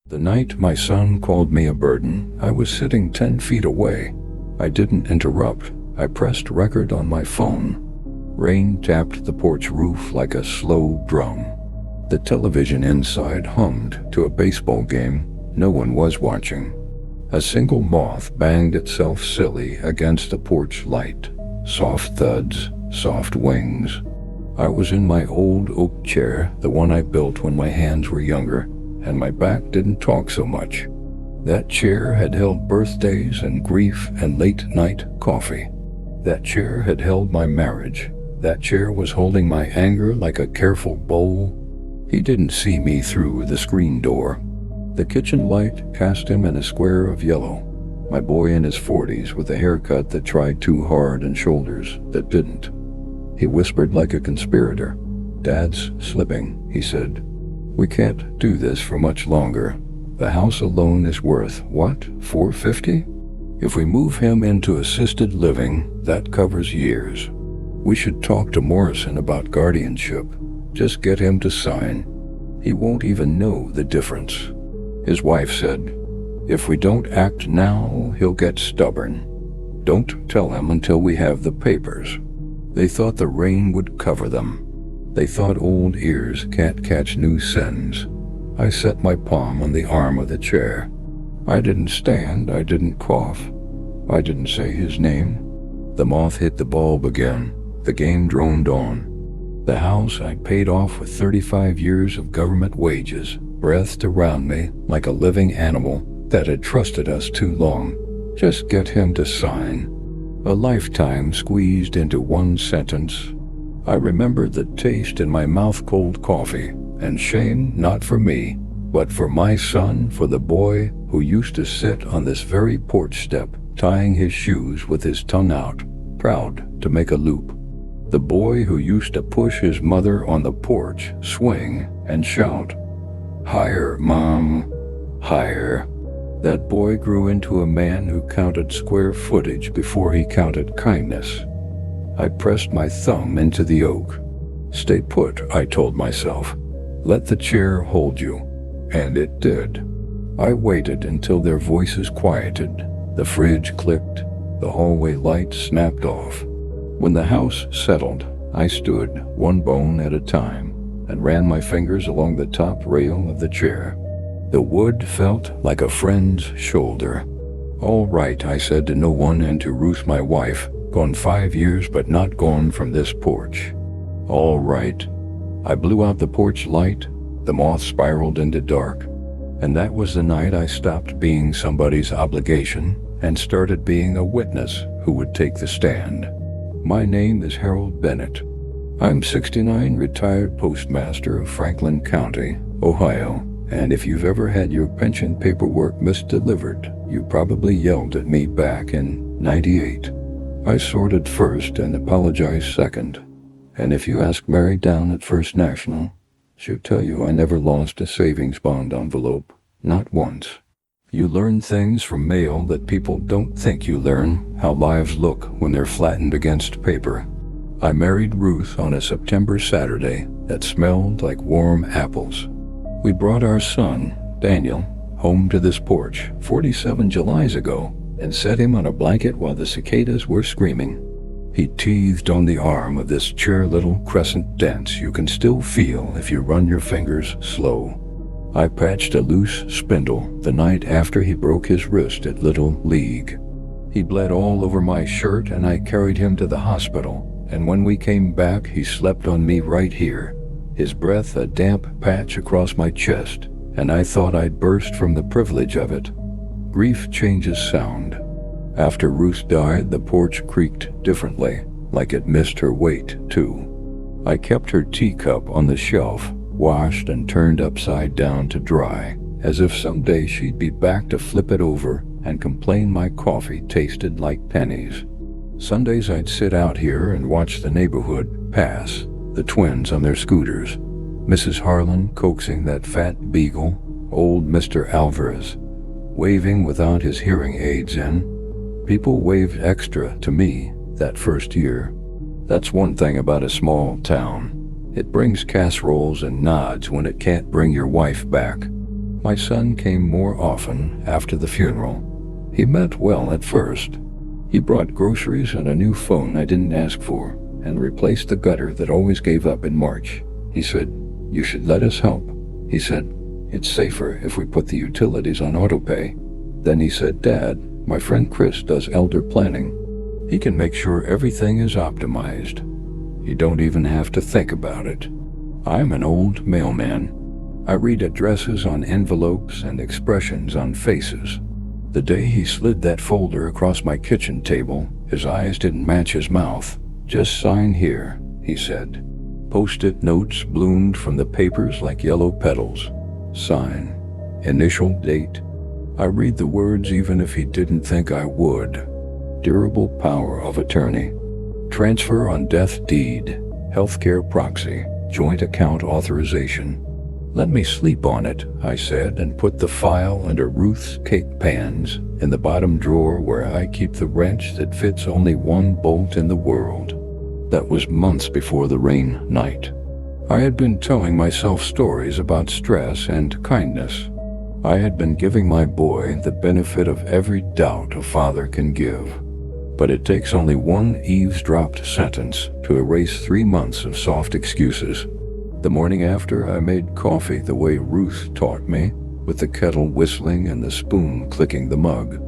The night my son called me a burden, I was sitting 10 feet away. I didn't interrupt. I pressed record on my phone. Rain tapped the porch roof like a slow drum. The television inside hummed to a baseball game. No one was watching. A single moth banged itself silly against the porch light. Soft thuds, soft wings. I was in my old oak chair, the one I built when my hands were younger, and my back didn't talk so much. That chair had held birthdays and grief and late-night coffee. That chair had held my marriage. That chair was holding my anger like a careful bowl. He didn't see me through the screen door. The kitchen light cast him in a square of yellow. My boy in his 40s with a haircut that tried too hard and shoulders that didn't. He whispered like a conspirator. "Dad's slipping," he said. "We can't do this for much longer. The house alone is worth, what, $450? If we move him into assisted living, that covers years. We should talk to Morrison about guardianship. Just get him to sign. He won't even know the difference." His wife said, "If we don't act now, he'll get stubborn. Don't tell him until we have the papers." They thought the rain would cover them. They thought old ears can't catch new sins. I set my palm on the arm of the chair. I didn't stand, I didn't cough. I didn't say his name. The moth hit the bulb again. The game droned on. The house I'd paid off with 35 years of government wages breathed around me like a living animal that had trusted us too long. Just get him to sign. A lifetime squeezed into one sentence. I remembered the taste in my mouth-cold coffee, and shame not for me, but for my son, for the boy who used to sit on this very porch step, tying his shoes with his tongue out, proud to make a loop. The boy who used to push his mother on the porch, swing, and shout, "Higher, Mom, higher." That boy grew into a man who counted square footage before he counted kindness. I pressed my thumb into the oak. "Stay put," I told myself. "Let the chair hold you." And it did. I waited until their voices quieted. The fridge clicked. The hallway light snapped off. When the house settled, I stood, one bone at a time, and ran my fingers along the top rail of the chair. The wood felt like a friend's shoulder. "All right," I said to no one and to Ruth, my wife, gone 5 years but not gone from this porch. "All right." I blew out the porch light. The moth spiraled into dark. And that was the night I stopped being somebody's obligation and started being a witness who would take the stand. My name is Harold Bennett. I'm 69, retired postmaster of Franklin County, Ohio. And if you've ever had your pension paperwork misdelivered, you probably yelled at me back in '98. I sorted first and apologized second. And if you ask Mary down at First National, she'll tell you I never lost a savings bond envelope, not once. You learn things from mail that people don't think you learn, how lives look when they're flattened against paper. I married Ruth on a September Saturday that smelled like warm apples. We brought our son, Daniel, home to this porch 47 Julys ago and set him on a blanket while the cicadas were screaming. He teethed on the arm of this chair, little crescent dents you can still feel if you run your fingers slow. I patched a loose spindle the night after he broke his wrist at Little League. He bled all over my shirt and I carried him to the hospital, and when we came back he slept on me right here. His breath a damp patch across my chest, and I thought I'd burst from the privilege of it. Grief changes sound. After Ruth died, the porch creaked differently, like it missed her weight, too. I kept her teacup on the shelf, washed and turned upside down to dry, as if someday she'd be back to flip it over and complain my coffee tasted like pennies. Sundays I'd sit out here and watch the neighborhood pass, the twins on their scooters, Mrs. Harlan coaxing that fat beagle, old Mr. Alvarez, waving without his hearing aids in. People waved extra to me that first year. That's one thing about a small town. It brings casseroles and nods when it can't bring your wife back. My son came more often after the funeral. He meant well at first. He brought groceries and a new phone I didn't ask for, and replaced the gutter that always gave up in March. He said, "You should let us help." He said, "It's safer if we put the utilities on autopay." Then he said, "Dad, my friend Chris does elder planning. He can make sure everything is optimized. You don't even have to think about it." I'm an old mailman. I read addresses on envelopes and expressions on faces. The day he slid that folder across my kitchen table, his eyes didn't match his mouth. "Just sign here," he said. Post-it notes bloomed from the papers like yellow petals. Sign. Initial date. I read the words even if he didn't think I would. Durable power of attorney. Transfer on death deed. Healthcare proxy. Joint account authorization. "Let me sleep on it," I said, and put the file under Ruth's cake pans in the bottom drawer where I keep the wrench that fits only one bolt in the world. That was months before the rain night. I had been telling myself stories about stress and kindness. I had been giving my boy the benefit of every doubt a father can give. But it takes only one eavesdropped sentence to erase 3 months of soft excuses. The morning after, I made coffee the way Ruth taught me, with the kettle whistling and the spoon clicking the mug.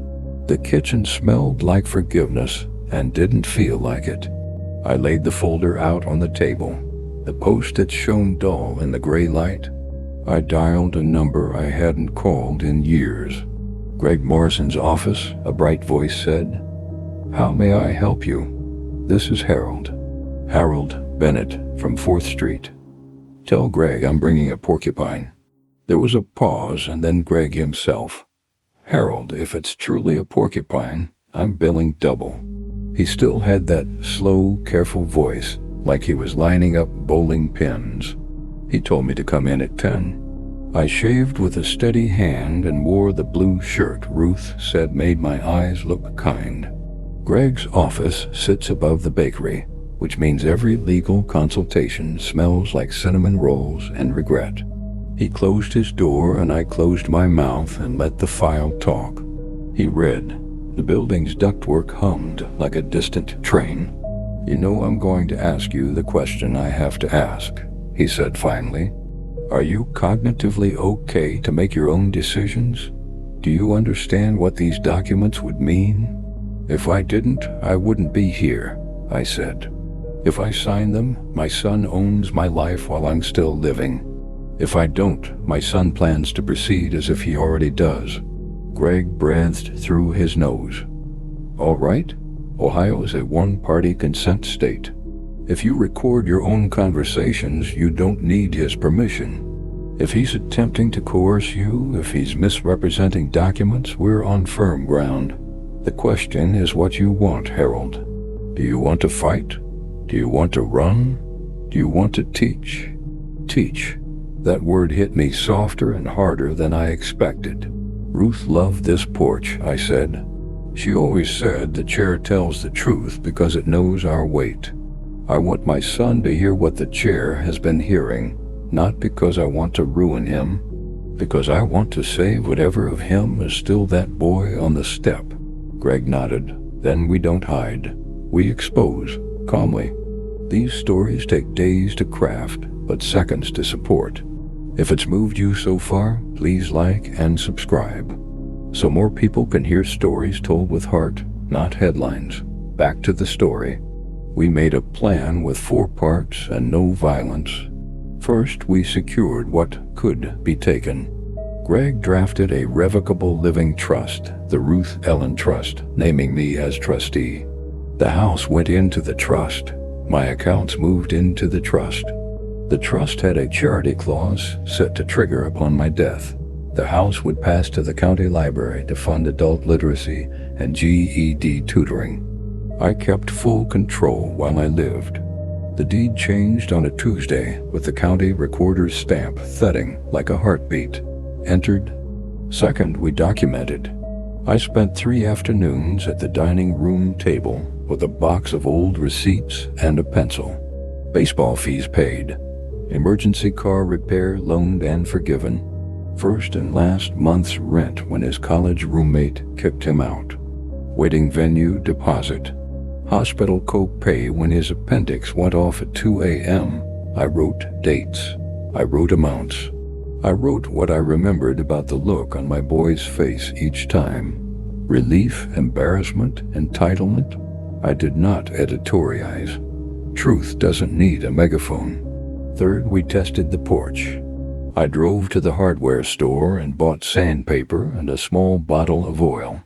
The kitchen smelled like forgiveness and didn't feel like it. I laid the folder out on the table. The post-it shone dull in the gray light. I dialed a number I hadn't called in years. "Greg Morrison's office," a bright voice said. "How may I help you?" "This is Harold. Harold Bennett from 4th Street. Tell Greg I'm bringing a porcupine." There was a pause and then Greg himself. "Harold, if it's truly a porcupine, I'm billing double." He still had that slow, careful voice, like he was lining up bowling pins. He told me to come in at 10. I shaved with a steady hand and wore the blue shirt Ruth said made my eyes look kind. Greg's office sits above the bakery, which means every legal consultation smells like cinnamon rolls and regret. He closed his door and I closed my mouth and let the file talk. He read. The building's ductwork hummed like a distant train. "You know I'm going to ask you the question I have to ask," he said finally. "Are you cognitively okay to make your own decisions? Do you understand what these documents would mean?" "If I didn't, I wouldn't be here," I said. "If I sign them, my son owns my life while I'm still living. If I don't, my son plans to proceed as if he already does." Greg breathed through his nose. "All right. Ohio is a one-party consent state. If you record your own conversations, you don't need his permission. If he's attempting to coerce you, if he's misrepresenting documents, we're on firm ground. The question is what you want, Harold. Do you want to fight? Do you want to run? Do you want to teach?" Teach. That word hit me softer and harder than I expected. "Ruth loved this porch," I said. "She always said the chair tells the truth because it knows our weight. I want my son to hear what the chair has been hearing, not because I want to ruin him, because I want to save whatever of him is still that boy on the step." Greg nodded. "Then we don't hide. We expose, calmly. These stories take days to craft, but seconds to support. If it's moved you so far, please like and subscribe, so more people can hear stories told with heart, not headlines. Back to the story. We made a plan with 4 parts and no violence. First, we secured what could be taken. Greg drafted a revocable living trust, the Ruth Ellen Trust, naming me as trustee. The house went into the trust. My accounts moved into the trust. The trust had a charity clause set to trigger upon my death. The house would pass to the county library to fund adult literacy and GED tutoring. I kept full control while I lived. The deed changed on a Tuesday with the county recorder's stamp thudding like a heartbeat. Entered. Second, we documented. I spent 3 afternoons at the dining room table with a box of old receipts and a pencil. Baseball fees paid. Emergency car repair loaned and forgiven. First and last month's rent when his college roommate kicked him out. Wedding venue deposit. Hospital co-pay when his appendix went off at 2 a.m. I wrote dates. I wrote amounts. I wrote what I remembered about the look on my boy's face each time. Relief, embarrassment, entitlement. I did not editorialize. Truth doesn't need a megaphone. Third, we tested the porch. I drove to the hardware store and bought sandpaper and a small bottle of oil.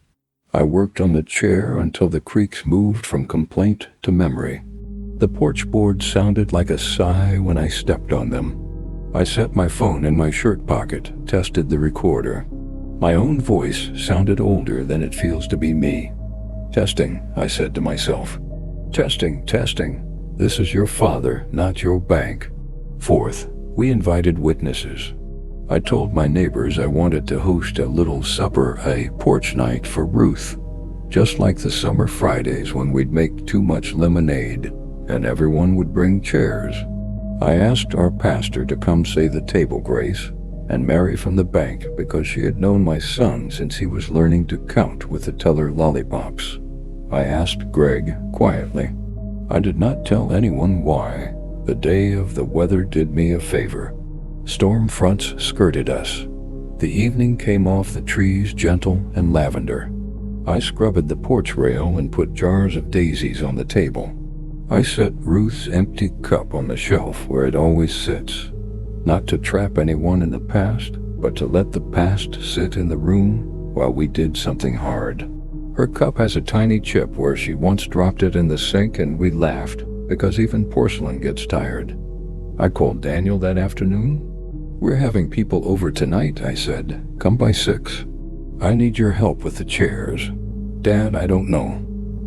I worked on the chair until the creaks moved from complaint to memory. The porch boards sounded like a sigh when I stepped on them. I set my phone in my shirt pocket, tested the recorder. My own voice sounded older than it feels to be me. Testing, I said to myself. Testing, testing. This is your father, not your bank. Fourth, we invited witnesses. I told my neighbors I wanted to host a little supper, a porch night for Ruth, just like the summer Fridays when we'd make too much lemonade and everyone would bring chairs. I asked our pastor to come say the table grace and Mary from the bank because she had known my son since he was learning to count with the teller lollipops. I asked Greg quietly. I did not tell anyone why. The day of the weather did me a favor. Storm fronts skirted us. The evening came off the trees gentle and lavender. I scrubbed the porch rail and put jars of daisies on the table. I set Ruth's empty cup on the shelf where it always sits, not to trap anyone in the past, but to let the past sit in the room while we did something hard. Her cup has a tiny chip where she once dropped it in the sink and we laughed because even porcelain gets tired. I called Daniel that afternoon. We're having people over tonight, I said. Come by 6. I need your help with the chairs. Dad, I don't know.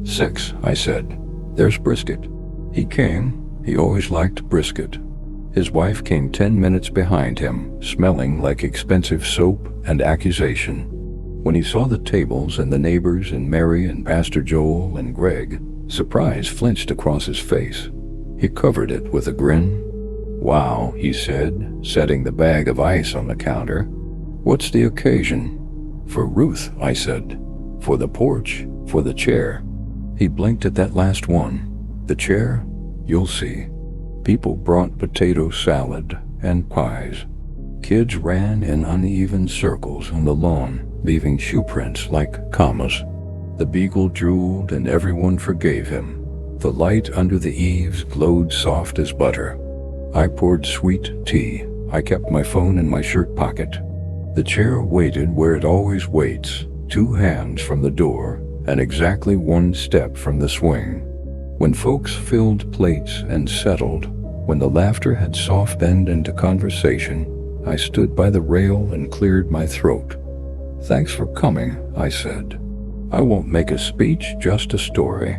6, I said. There's brisket. He came. He always liked brisket. His wife came 10 minutes behind him, smelling like expensive soap and accusation. When he saw the tables and the neighbors and Mary and Pastor Joel and Greg, surprise flinched across his face. He covered it with a grin. Wow, he said, setting the bag of ice on the counter. What's the occasion? For Ruth, I said. For the porch, for the chair. He blinked at that last one. The chair? You'll see. People brought potato salad and pies. Kids ran in uneven circles on the lawn, leaving shoe prints like commas. The beagle drooled and everyone forgave him. The light under the eaves glowed soft as butter. I poured sweet tea. I kept my phone in my shirt pocket. The chair waited where it always waits, 2 hands from the door and exactly 1 step from the swing. When folks filled plates and settled, when the laughter had softened into conversation, I stood by the rail and cleared my throat. Thanks for coming, I said. I won't make a speech, just a story.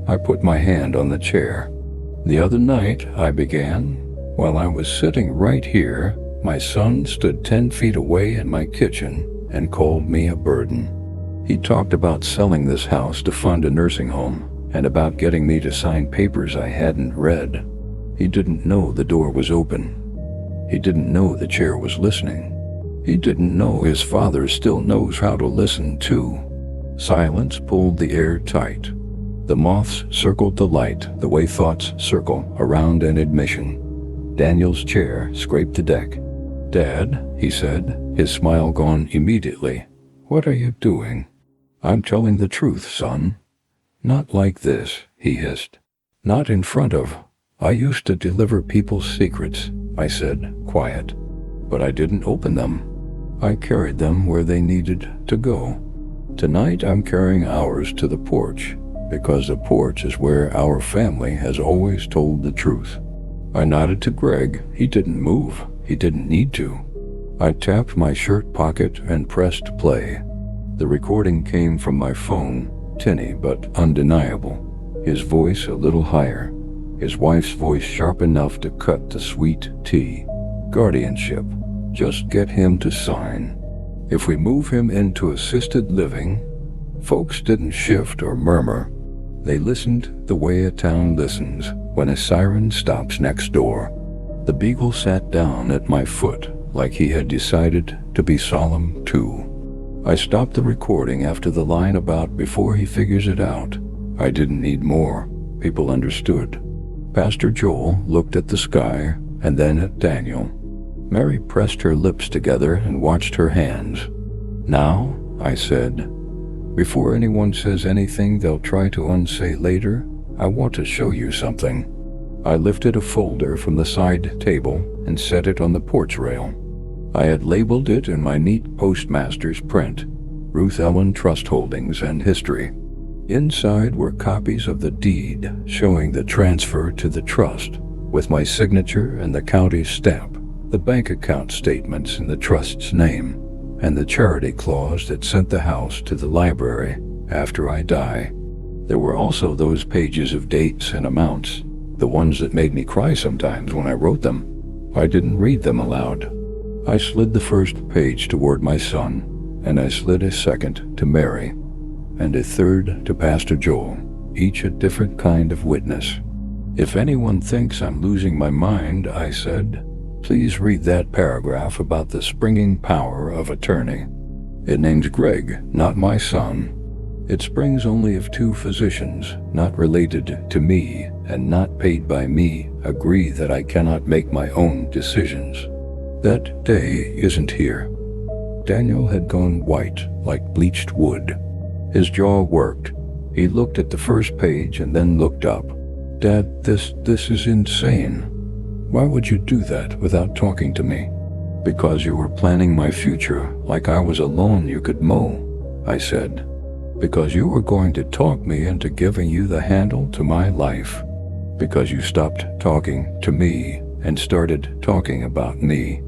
I put my hand on the chair. The other night, I began, while I was sitting right here, my son stood 10 feet away in my kitchen and called me a burden. He talked about selling this house to fund a nursing home and about getting me to sign papers I hadn't read. He didn't know the door was open. He didn't know the chair was listening. He didn't know his father still knows how to listen too. Silence pulled the air tight. The moths circled the light the way thoughts circle around an admission. Daniel's chair scraped the deck. Dad, he said, his smile gone immediately. What are you doing? I'm telling the truth, son. Not like this, he hissed. Not in front of. I used to deliver people's secrets, I said, quiet. But I didn't open them. I carried them where they needed to go. Tonight I'm carrying ours to the porch, because the porch is where our family has always told the truth. I nodded to Greg. He didn't move. He didn't need to. I tapped my shirt pocket and pressed play. The recording came from my phone, tinny but undeniable. His voice a little higher. His wife's voice sharp enough to cut the sweet tea. Guardianship. Just get him to sign. If we move him into assisted living, folks didn't shift or murmur. They listened the way a town listens when a siren stops next door. The beagle sat down at my foot like he had decided to be solemn too. I stopped the recording after the line about "before he figures it out." I didn't need more. People understood. Pastor Joel looked at the sky and then at Daniel. Mary pressed her lips together and watched her hands. "Now," I said, "before anyone says anything they'll try to unsay later, I want to show you something." I lifted a folder from the side table and set it on the porch rail. I had labeled it in my neat postmaster's print, Ruth Ellen Trust Holdings and History. Inside were copies of the deed showing the transfer to the trust, with my signature and the county's stamp, the bank account statements in the trust's name, and the charity clause that sent the house to the library after I die. There were also those pages of dates and amounts, the ones that made me cry sometimes when I wrote them. I didn't read them aloud. I slid the first page toward my son, and I slid a second to Mary, and a third to Pastor Joel, each a different kind of witness. "If anyone thinks I'm losing my mind," I said, "please read that paragraph about the springing power of attorney. It names Greg, not my son. It springs only if two physicians, not related to me and not paid by me, agree that I cannot make my own decisions. That day isn't here." Daniel had gone white like bleached wood. His jaw worked. He looked at the first page and then looked up. "Dad, this is insane. Why would you do that without talking to me?" "Because you were planning my future like I was a lawn you could mow," I said. "Because you were going to talk me into giving you the handle to my life. Because you stopped talking to me and started talking about me.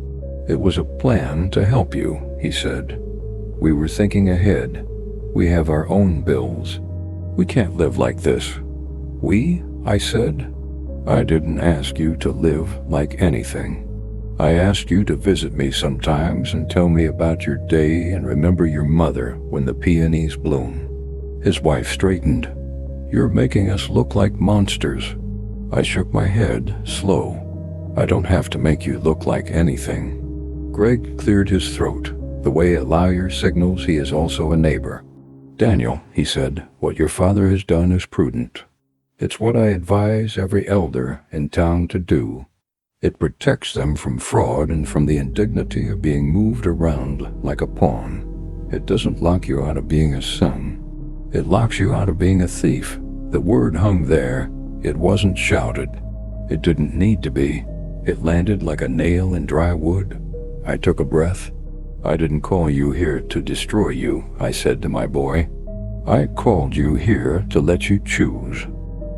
It was a plan to help you," he said. "We were thinking ahead. We have our own bills. We can't live like this." "We?" I said. "I didn't ask you to live like anything. I asked you to visit me sometimes and tell me about your day and remember your mother when the peonies bloom." His wife straightened. "You're making us look like monsters." I shook my head, slow. "I don't have to make you look like anything." Greg cleared his throat, the way a lawyer signals he is also a neighbor. "Daniel," he said, "what your father has done is prudent. It's what I advise every elder in town to do. It protects them from fraud and from the indignity of being moved around like a pawn. It doesn't lock you out of being a son. It locks you out of being a thief." The word hung there. It wasn't shouted. It didn't need to be. It landed like a nail in dry wood. I took a breath. "I didn't call you here to destroy you," I said to my boy. "I called you here to let you choose.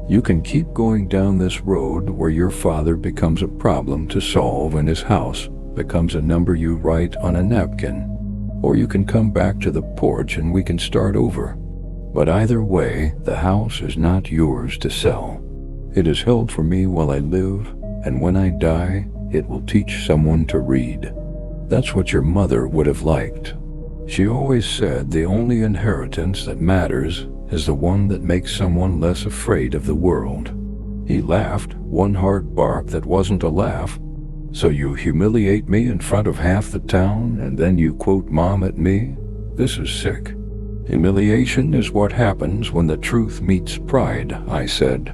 You can keep going down this road where your father becomes a problem to solve and his house becomes a number you write on a napkin. Or you can come back to the porch and we can start over. But either way, the house is not yours to sell. It is held for me while I live, and when I die, it will teach someone to read. That's what your mother would have liked. She always said the only inheritance that matters is the one that makes someone less afraid of the world." He laughed, one hard bark that wasn't a laugh. "So you humiliate me in front of half the town, and then you quote Mom at me? This is sick." "Humiliation is what happens when the truth meets pride," I said.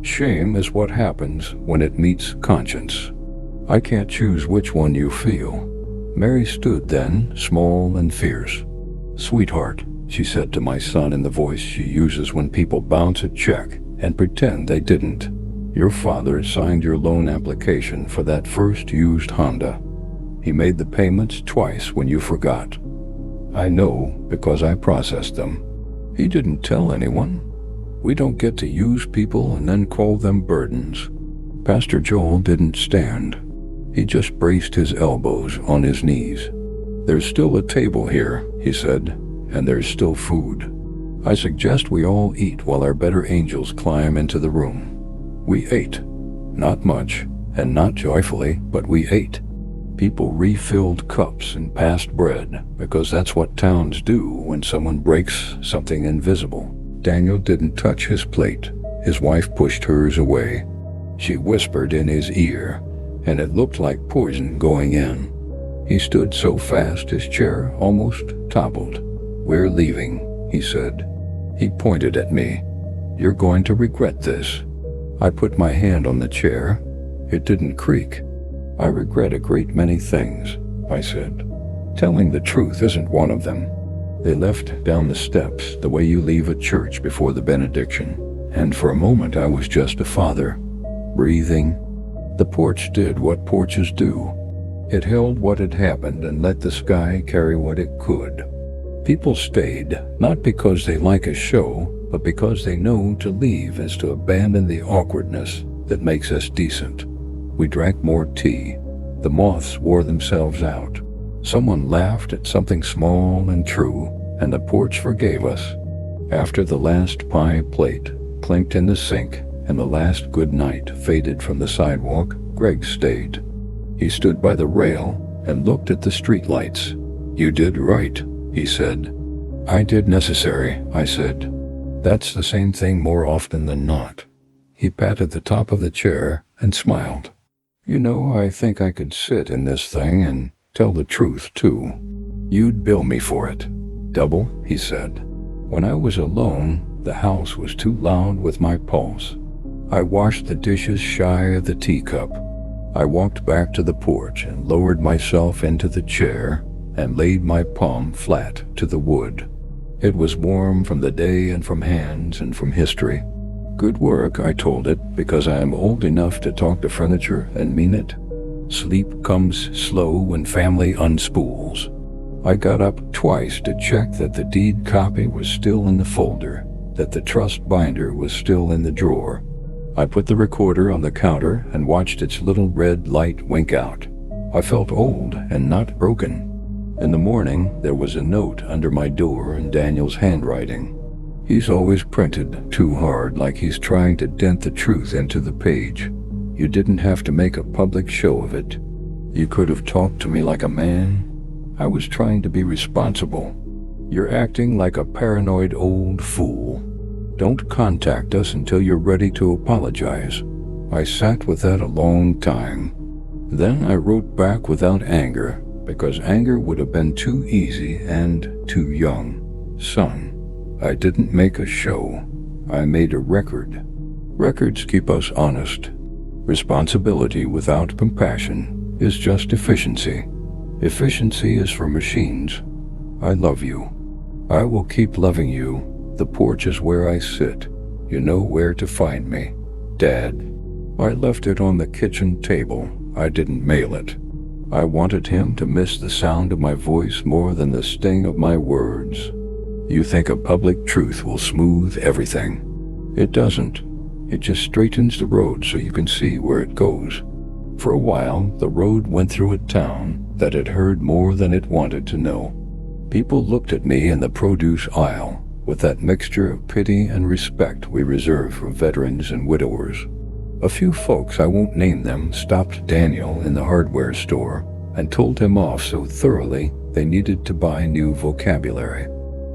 "Shame is what happens when it meets conscience. I can't choose which one you feel." Mary stood then, small and fierce. "Sweetheart," she said to my son in the voice she uses when people bounce a check and pretend they didn't, "your father signed your loan application for that first used Honda. He made the payments twice when you forgot. I know because I processed them. He didn't tell anyone. We don't get to use people and then call them burdens." Pastor Joel didn't stand. He just braced his elbows on his knees. "There's still a table here," he said, "and there's still food. I suggest we all eat while our better angels climb into the room." We ate. Not much, and not joyfully, but we ate. People refilled cups and passed bread, because that's what towns do when someone breaks something invisible. Daniel didn't touch his plate. His wife pushed hers away. She whispered in his ear, and it looked like poison going in. He stood so fast his chair almost toppled. "We're leaving," he said. He pointed at me. "You're going to regret this." I put my hand on the chair. It didn't creak. "I regret a great many things," I said. "Telling the truth isn't one of them." They left down the steps the way you leave a church before the benediction, and for a moment I was just a father, breathing. The porch did what porches do. It held what had happened and let the sky carry what it could. People stayed, not because they like a show, but because they know to leave is to abandon the awkwardness that makes us decent. We drank more tea. The moths wore themselves out. Someone laughed at something small and true, and the porch forgave us. After the last pie plate clinked in the sink and the last good night faded from the sidewalk, Greg stayed. He stood by the rail and looked at the streetlights. "You did right," he said. "I did necessary," I said. "That's the same thing more often than not." He patted the top of the chair and smiled. "You know, I think I could sit in this thing and tell the truth, too. You'd bill me for it." "Double," he said. When I was alone, the house was too loud with my pulse. I washed the dishes shy of the teacup. I walked back to the porch and lowered myself into the chair and laid my palm flat to the wood. It was warm from the day and from hands and from history. "Good work," I told it, because I am old enough to talk to furniture and mean it. Sleep comes slow when family unspools. I got up twice to check that the deed copy was still in the folder, that the trust binder was still in the drawer. I put the recorder on the counter and watched its little red light wink out. I felt old and not broken. In the morning, there was a note under my door in Daniel's handwriting. "He's always printed too hard, like he's trying to dent the truth into the page. You didn't have to make a public show of it. You could have talked to me like a man. I was trying to be responsible. You're acting like a paranoid old fool. Don't contact us until you're ready to apologize." I sat with that a long time. Then I wrote back without anger, because anger would have been too easy and too young. "Son, I didn't make a show. I made a record. Records keep us honest. Responsibility without compassion is just efficiency. Efficiency is for machines. I love you. I will keep loving you. The porch is where I sit. You know where to find me. Dad." I left it on the kitchen table. I didn't mail it. I wanted him to miss the sound of my voice more than the sting of my words. You think a public truth will smooth everything. It doesn't. It just straightens the road so you can see where it goes. For a while, the road went through a town that had heard more than it wanted to know. People looked at me in the produce aisle with that mixture of pity and respect we reserve for veterans and widowers. A few folks, I won't name them, stopped Daniel in the hardware store and told him off so thoroughly they needed to buy new vocabulary.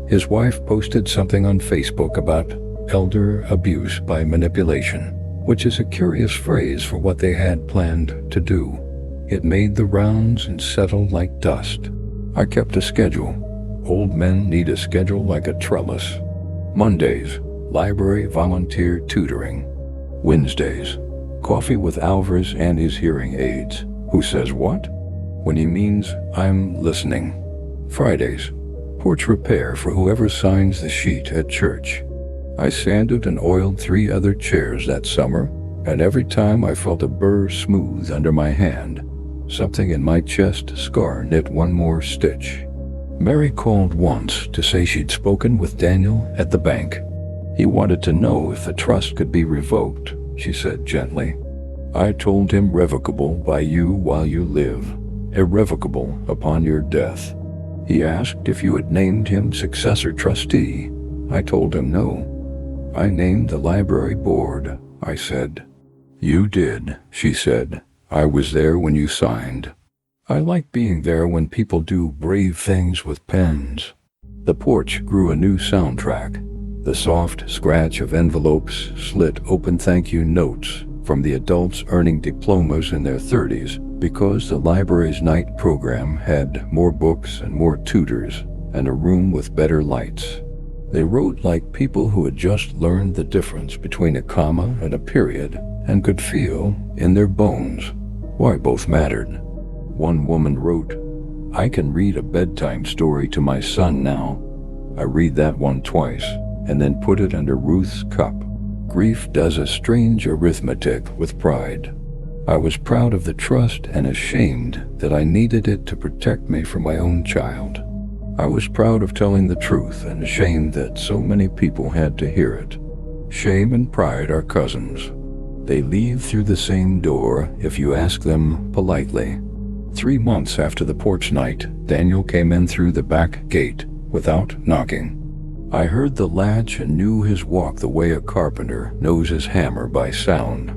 His wife posted something on Facebook about elder abuse by manipulation, which is a curious phrase for what they had planned to do. It made the rounds and settled like dust. I kept a schedule. Old men need a schedule like a trellis. Mondays, library volunteer tutoring. Wednesdays, coffee with Alvarez and his hearing aids. Who says what? When he means I'm listening. Fridays, porch repair for whoever signs the sheet at church. I sanded and oiled 3 other chairs that summer, and every time I felt a burr smooth under my hand, something in my chest scar knit one more stitch. Mary called once to say she'd spoken with Daniel at the bank. He wanted to know if the trust could be revoked, she said gently. I told him revocable by you while you live, irrevocable upon your death. He asked if you had named him successor trustee. I told him no. I named the library board, I said. You did, she said. I was there when you signed. I like being there when people do brave things with pens. The porch grew a new soundtrack. The soft scratch of envelopes, slit open thank you notes from the adults earning diplomas in their 30s Because the library's night program had more books and more tutors and a room with better lights. They wrote like people who had just learned the difference between a comma and a period and could feel, in their bones, why both mattered. One woman wrote, "I can read a bedtime story to my son now. I read that one twice and then put it under Ruth's cup. Grief does a strange arithmetic with pride. I was proud of the trust and ashamed that I needed it to protect me from my own child. I was proud of telling the truth and ashamed that so many people had to hear it. Shame and pride are cousins. They leave through the same door if you ask them politely." 3 months after the porch night, Daniel came in through the back gate without knocking. I heard the latch and knew his walk the way a carpenter knows his hammer by sound.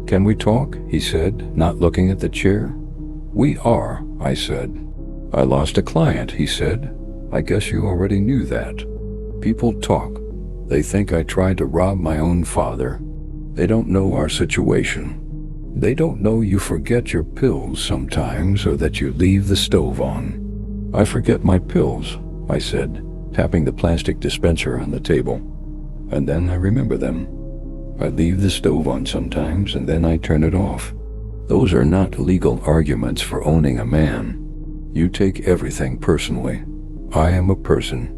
"Can we talk?" he said, not looking at the chair. "We are," I said. "I lost a client," he said. "I guess you already knew that. People talk. They think I tried to rob my own father. They don't know our situation. They don't know you forget your pills sometimes or that you leave the stove on." "I forget my pills," I said, tapping the plastic dispenser on the table. "And then I remember them. I leave the stove on sometimes and then I turn it off. Those are not legal arguments for owning a man. You take everything personally. I am a person."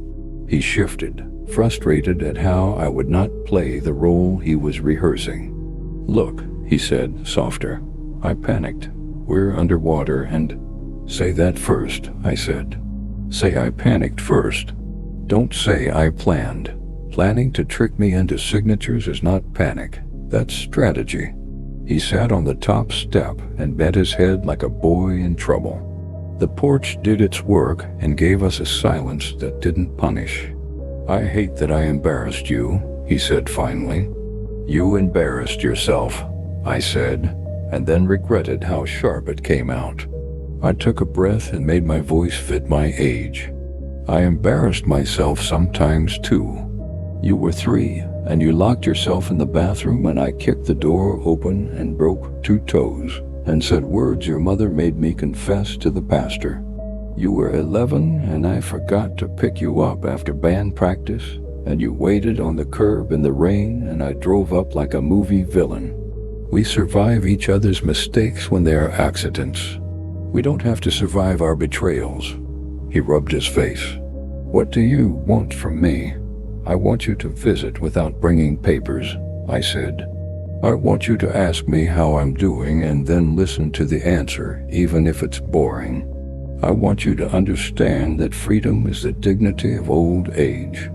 He shifted, frustrated at how I would not play the role he was rehearsing. "Look," he said, softer. I panicked. "We're underwater and—" "Say that first," I said. "Say I panicked first. Don't say I planned. Planning to trick me into signatures is not panic. That's strategy." He sat on the top step and bent his head like a boy in trouble. The porch did its work and gave us a silence that didn't punish. "I hate that I embarrassed you," he said finally. "You embarrassed yourself," I said, and then regretted how sharp it came out. I took a breath and made my voice fit my age. "I embarrassed myself sometimes too. You were 3, and you locked yourself in the bathroom and I kicked the door open and broke 2 toes and said words your mother made me confess to the pastor. You were 11 and I forgot to pick you up after band practice, and you waited on the curb in the rain and I drove up like a movie villain. We survive each other's mistakes when they are accidents. We don't have to survive our betrayals." He rubbed his face. "What do you want from me?" "I want you to visit without bringing papers," I said. "I want you to ask me how I'm doing and then listen to the answer, even if it's boring. I want you to understand that freedom is the dignity of old age.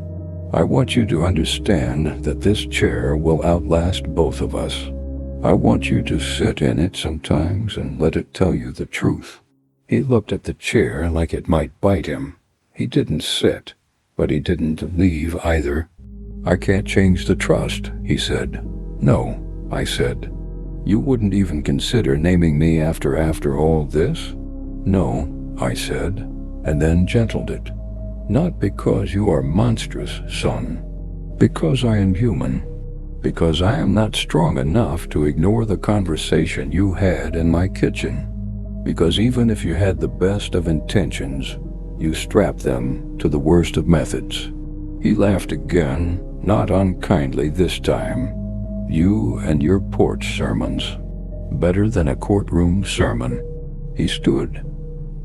I want you to understand that this chair will outlast both of us. I want you to sit in it sometimes and let it tell you the truth." He looked at the chair like it might bite him. He didn't sit, but he didn't leave either. "I can't change the trust," he said. "No," I said. "You wouldn't even consider naming me after all this?" "No," I said, and then gentled it. "Not because you are monstrous, son. Because I am human. Because I am not strong enough to ignore the conversation you had in my kitchen. Because even if you had the best of intentions, you strapped them to the worst of methods." He laughed again, not unkindly this time. "You and your porch sermons. Better than a courtroom sermon." He stood.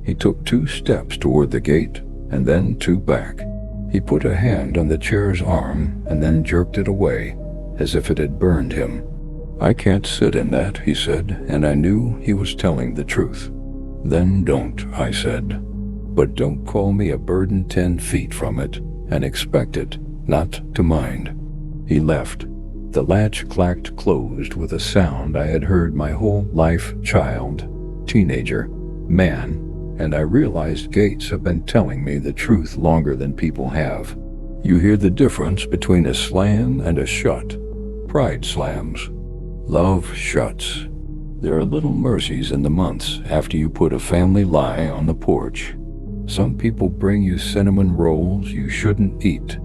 He took 2 steps toward the gate, and then 2 back. He put a hand on the chair's arm and then jerked it away, as if it had burned him. "I can't sit in that," he said, and I knew he was telling the truth. "Then don't," I said. "But don't call me a burden 10 feet from it and expect it not to mind." He left. The latch clacked closed with a sound I had heard my whole life: child, teenager, man, and I realized gates have been telling me the truth longer than people have. You hear the difference between a slam and a shut. Pride slams. Love shuts. There are little mercies in the months after you put a family lie on the porch. Some people bring you cinnamon rolls you shouldn't eat.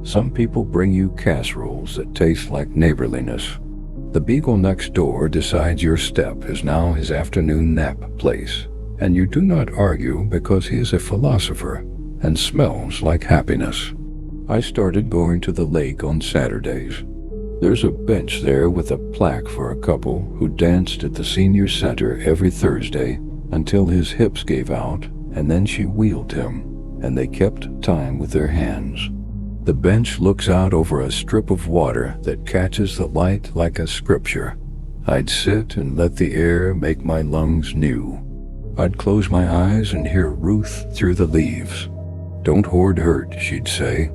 Some people bring you casseroles that taste like neighborliness. The beagle next door decides your step is now his afternoon nap place, and you do not argue because he is a philosopher and smells like happiness. I started going to the lake on Saturdays. There's a bench there with a plaque for a couple who danced at the senior center every Thursday until his hips gave out, and then she wheeled him, and they kept time with their hands. The bench looks out over a strip of water that catches the light like a scripture. I'd sit and let the air make my lungs new. I'd close my eyes and hear Ruth through the leaves. "Don't hoard hurt," she'd say.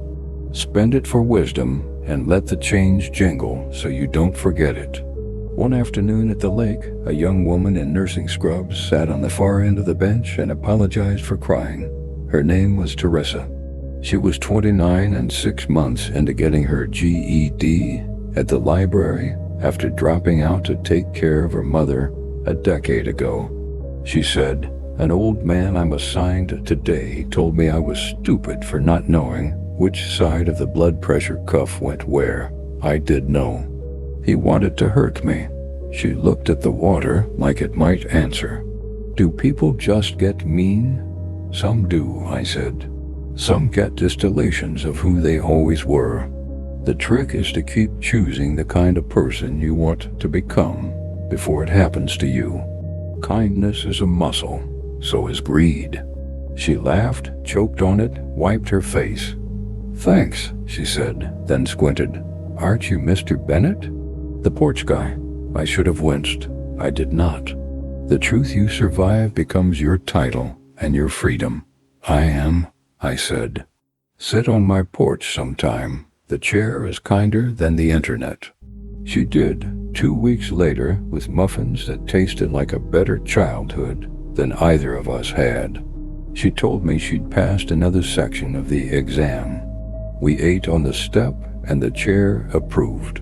"Spend it for wisdom and let the change jingle so you don't forget it." One afternoon at the lake, a young woman in nursing scrubs sat on the far end of the bench and apologized for crying. Her name was Teresa. She was 29 and 6 months into getting her GED at the library after dropping out to take care of her mother a decade ago. She said, "An old man I'm assigned today told me I was stupid for not knowing which side of the blood pressure cuff went where. I did know. He wanted to hurt me." She looked at the water like it might answer. "Do people just get mean?" "Some do," I said. "Some get distillations of who they always were. The trick is to keep choosing the kind of person you want to become before it happens to you. Kindness is a muscle, so is greed." She laughed, choked on it, wiped her face. "Thanks," she said, then squinted. "Aren't you Mr. Bennett?" "The porch guy." I should have winced. I did not. The truth you survive becomes your title and your freedom. "I am," I said. "Sit on my porch sometime. The chair is kinder than the internet." She did, 2 weeks later, with muffins that tasted like a better childhood than either of us had. She told me she'd passed another section of the exam. We ate on the step, and the chair approved.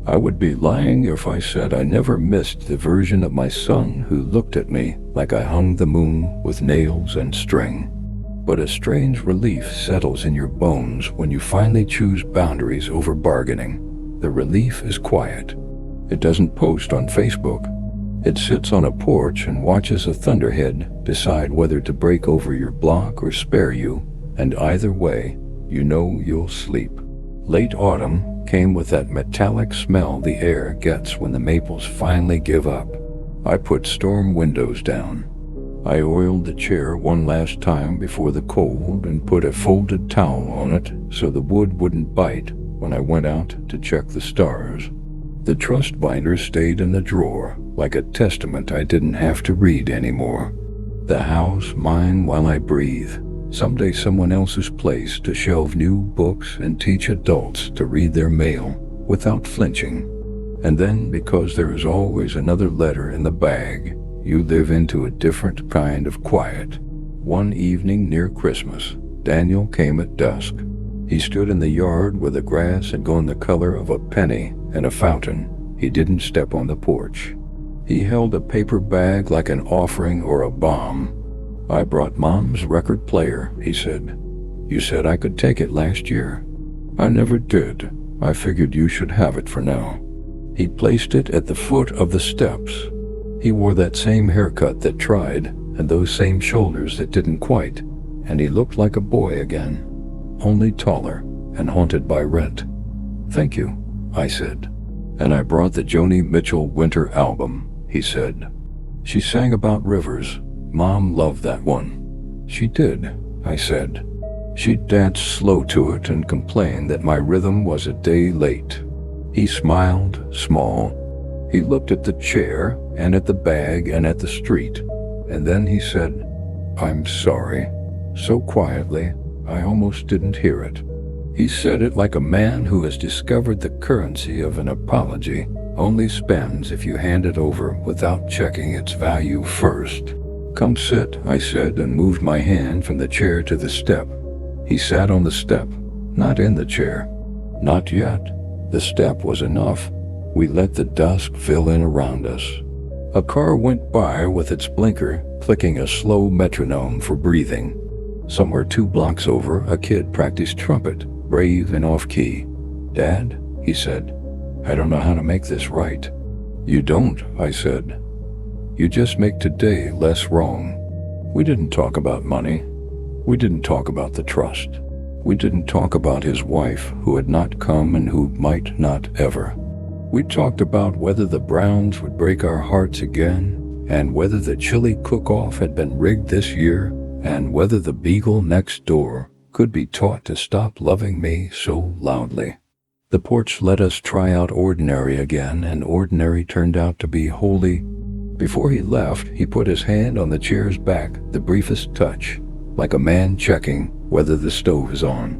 I would be lying if I said I never missed the version of my son who looked at me like I hung the moon with nails and string. But a strange relief settles in your bones when you finally choose boundaries over bargaining. The relief is quiet. It doesn't post on Facebook. It sits on a porch and watches a thunderhead decide whether to break over your block or spare you, and either way, you know you'll sleep. Late autumn came with that metallic smell the air gets when the maples finally give up. I put storm windows down. I oiled the chair one last time before the cold and put a folded towel on it so the wood wouldn't bite when I went out to check the stars. The trust binder stayed in the drawer, like a testament I didn't have to read anymore. The house mine while I breathe, someday someone else's place to shelve new books and teach adults to read their mail without flinching. And then, because there is always another letter in the bag, you live into a different kind of quiet. One evening near Christmas, Daniel came at dusk. He stood in the yard where the grass had gone the color of a penny and a fountain. He didn't step on the porch. He held a paper bag like an offering or a bomb. "I brought Mom's record player," he said. "You said I could take it last year." "I never did. I figured you should have it for now." He placed it at the foot of the steps. He wore that same haircut that tried, and those same shoulders that didn't quite, and he looked like a boy again, only taller and haunted by rent. "Thank you," I said. "And I brought the Joni Mitchell winter album," he said. "She sang about rivers. Mom loved that one." "She did," I said. "She'd dance slow to it and complain that my rhythm was a day late." He smiled, small. He looked at the chair and at the bag and at the street, and then he said, "I'm sorry," so quietly I almost didn't hear it. He said it like a man who has discovered the currency of an apology only spends if you hand it over without checking its value first. "Come sit," I said, and moved my hand from the chair to the step. He sat on the step, not in the chair. Not yet. The step was enough. We let the dusk fill in around us. A car went by with its blinker clicking a slow metronome for breathing. Somewhere 2 blocks over, a kid practiced trumpet, brave and off-key. "Dad," he said. I don't know how to make this right." "You don't," I said. "You just make today less wrong." We didn't talk about money. We didn't talk about the trust. We didn't talk about his wife, who had not come and who might not ever. We talked about whether the Browns would break our hearts again, and whether the chili cook-off had been rigged this year, and whether the beagle next door could be taught to stop loving me so loudly. The porch let us try out ordinary again, and ordinary turned out to be holy. Before he left, he put his hand on the chair's back, the briefest touch, like a man checking whether the stove is on.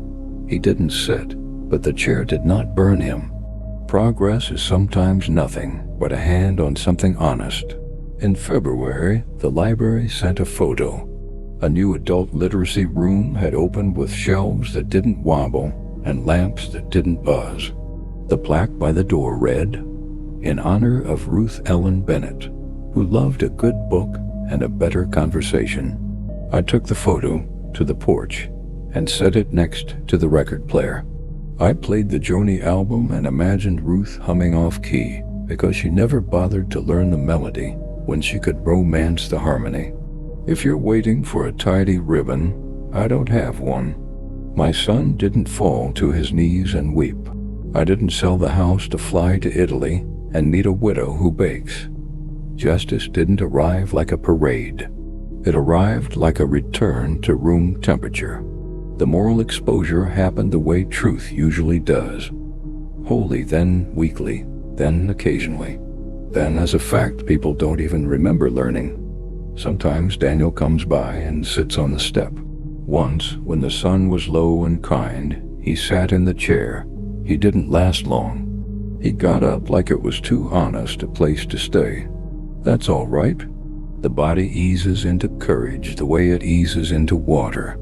He didn't sit, but the chair did not burn him. Progress is sometimes nothing but a hand on something honest. In February, the library sent a photo. A new adult literacy room had opened with shelves that didn't wobble and lamps that didn't buzz. The plaque by the door read, "In honor of Ruth Ellen Bennett, who loved a good book and a better conversation." I took the photo to the porch and set it next to the record player. I played the Joni album and imagined Ruth humming off key because she never bothered to learn the melody when she could romance the harmony. If you're waiting for a tidy ribbon, I don't have one. My son didn't fall to his knees and weep. I didn't sell the house to fly to Italy and meet a widow who bakes. Justice didn't arrive like a parade. It arrived like a return to room temperature. The moral exposure happened the way truth usually does. Wholly, then weakly, then occasionally. Then as a fact people don't even remember learning. Sometimes Daniel comes by and sits on the step. Once, when the sun was low and kind, he sat in the chair. He didn't last long. He got up like it was too honest a place to stay. That's all right. The body eases into courage the way it eases into water.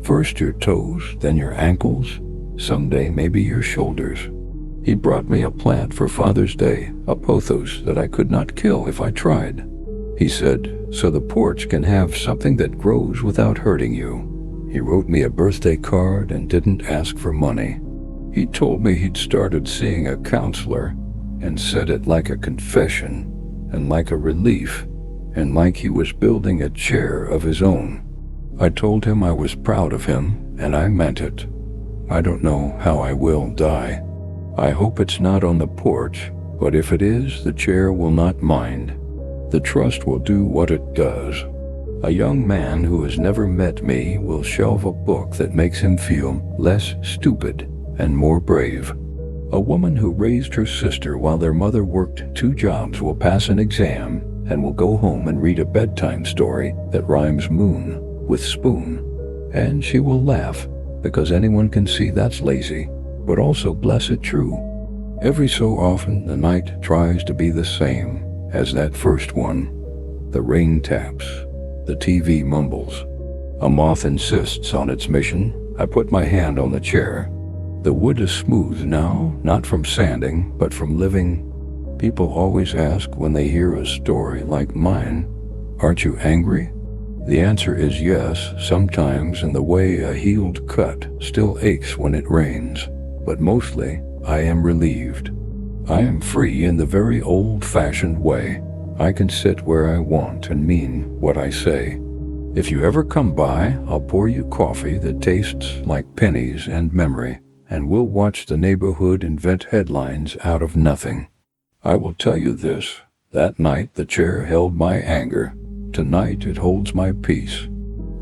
First your toes, then your ankles, someday maybe your shoulders. He brought me a plant for Father's Day, a pothos that I could not kill if I tried. He said, "So the porch can have something that grows without hurting you." He wrote me a birthday card and didn't ask for money. He told me he'd started seeing a counselor and said it like a confession and like a relief and like he was building a chair of his own. I told him I was proud of him, and I meant it. I don't know how I will die. I hope it's not on the porch, but if it is, the chair will not mind. The trust will do what it does. A young man who has never met me will shelve a book that makes him feel less stupid and more brave. A woman who raised her sister while their mother worked 2 jobs will pass an exam and will go home and read a bedtime story that rhymes moon with spoon. And she will laugh, because anyone can see that's lazy, but also blessed true. Every so often the night tries to be the same as that first one. The rain taps, the TV mumbles. A moth insists on its mission. I put my hand on the chair. The wood is smooth now, not from sanding, but from living. People always ask when they hear a story like mine, "Aren't you angry?" The answer is yes, sometimes, in the way a healed cut still aches when it rains. But mostly, I am relieved. I am free in the very old-fashioned way. I can sit where I want and mean what I say. If you ever come by, I'll pour you coffee that tastes like pennies and memory, and we'll watch the neighborhood invent headlines out of nothing. I will tell you this, that night the chair held my anger. Tonight it holds my peace.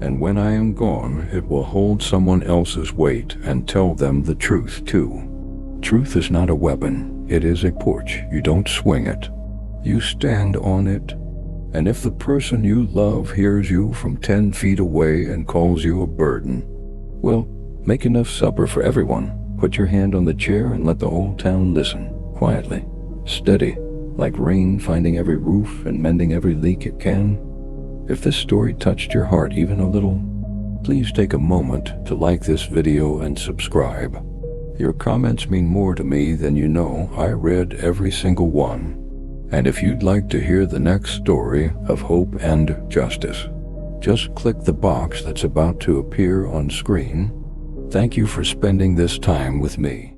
And when I am gone, it will hold someone else's weight and tell them the truth too. Truth is not a weapon. It is a porch. You don't swing it. You stand on it. And if the person you love hears you from 10 feet away and calls you a burden, well, make enough supper for everyone. Put your hand on the chair and let the whole town listen, quietly, steady, like rain finding every roof and mending every leak it can. If this story touched your heart even a little, please take a moment to like this video and subscribe. Your comments mean more to me than you know. I read every single one. And if you'd like to hear the next story of hope and justice, just click the box that's about to appear on screen. Thank you for spending this time with me.